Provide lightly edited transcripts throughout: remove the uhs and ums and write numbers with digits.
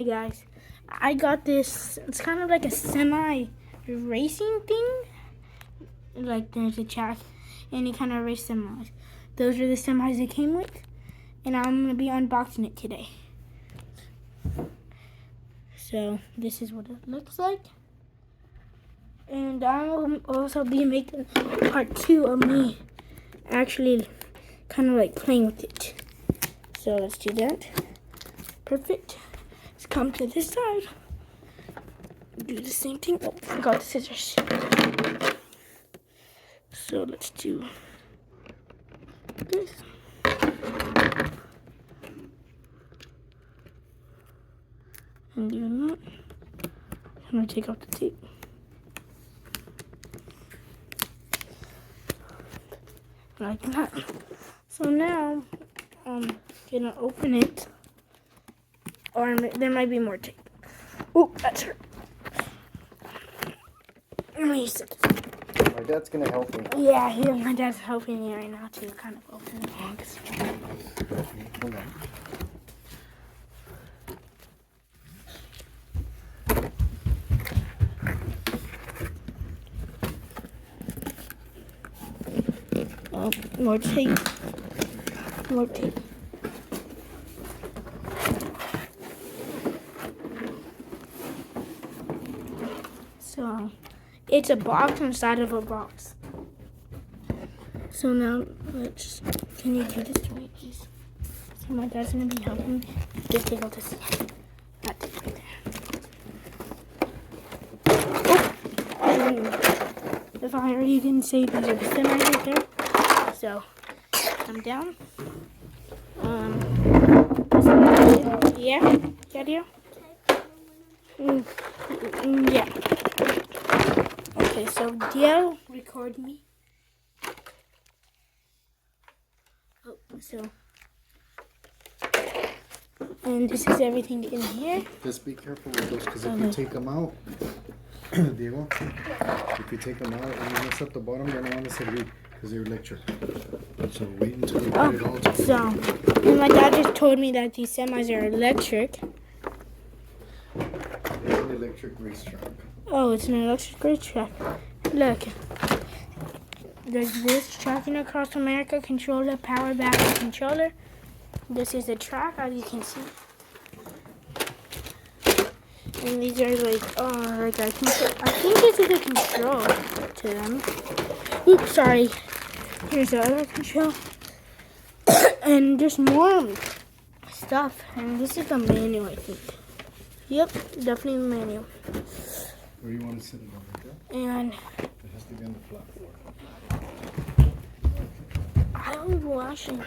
Hey guys, I got this. It's kind of like a semi racing thing. Like there's a track and you kind of race semis. Those are the semis it came with, and I'm gonna be unboxing it today. So this is what it looks like, and I'll also be making part 2 of me actually kind of like playing with it. So let's do that. Perfect. Let's come to this side. Do the same thing. Oh, I forgot the scissors. So let's do this. And do that. I'm gonna take off the tape. Like that. So now I'm gonna open it. Or there might be more tape. Oh, that's hurt. Let me use it. My dad's gonna help me. Yeah, my dad's helping me right now to kind of open it. Hold on. Oh, more tape. More tape. So, it's a box inside of a box. So now, can you do this to me, please? So my dad's gonna be helping me. Just take out this. That tape right there. Oh! If I already didn't say, these are the semis right there. So, I'm down. Yeah? Yeah, dear? Yeah. Okay, so Dio record me. Oh, so. And this is everything in here. Just be careful with those, because if you take them out, Diego, if you take them out and you mess up the bottom, you're gonna want to say read, because they're electric. So wait until you put it all together. So, and my dad just told me that these semis are electric. It's an electric racetrack. Oh, it's an electric racetrack. Look. There's this tracking across America controller, power battery controller. This is the track, as you can see. And these are like I think this is a control to them. Oops, sorry. Here's the other control. And there's more stuff. And this is the manual, I think. Yep, definitely the manual. Where do you want to sit it on, right there? And It has to be on the flat floor. I don't know actually.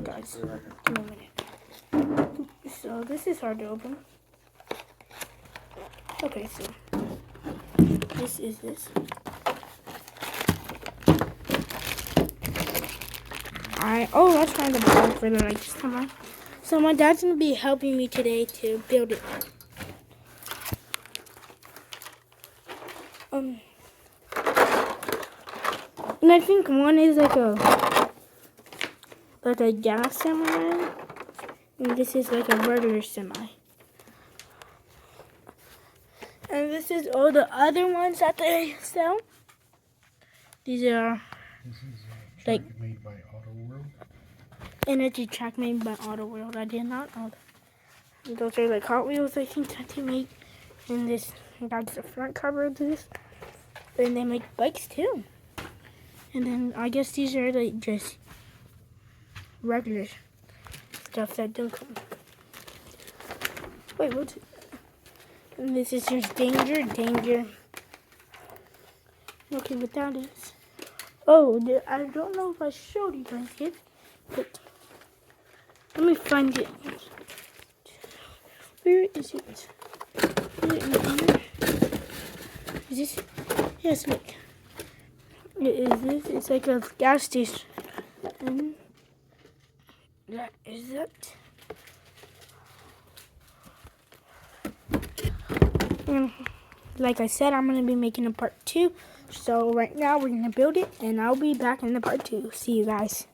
Guys, give me a minute. So this is hard to open. Okay, so this is this. Let's find the ball for the this time. So my dad's gonna be helping me today to build it. And I think one is like a gas semi, and this is like a regular semi. And this is all the other ones that they sell. These are This is a track like made by Auto World. energy track made by Auto World. I did not know that. Those are like Hot Wheels, I think, that they make. And this, that's the front cover of this. And they make bikes too. And then I guess these are like just regular stuff that don't come. Wait, what's it? And this is just danger. Okay, what that is. Oh, I don't know if I showed you guys yet, but let me find it. Where is it? Is it in here? Is this? Yes, look. It is this. It's like a gas station. And that is it. And like I said, I'm going to be making a part 2. So right now we're going to build it, and I'll be back in the part 2. See you guys.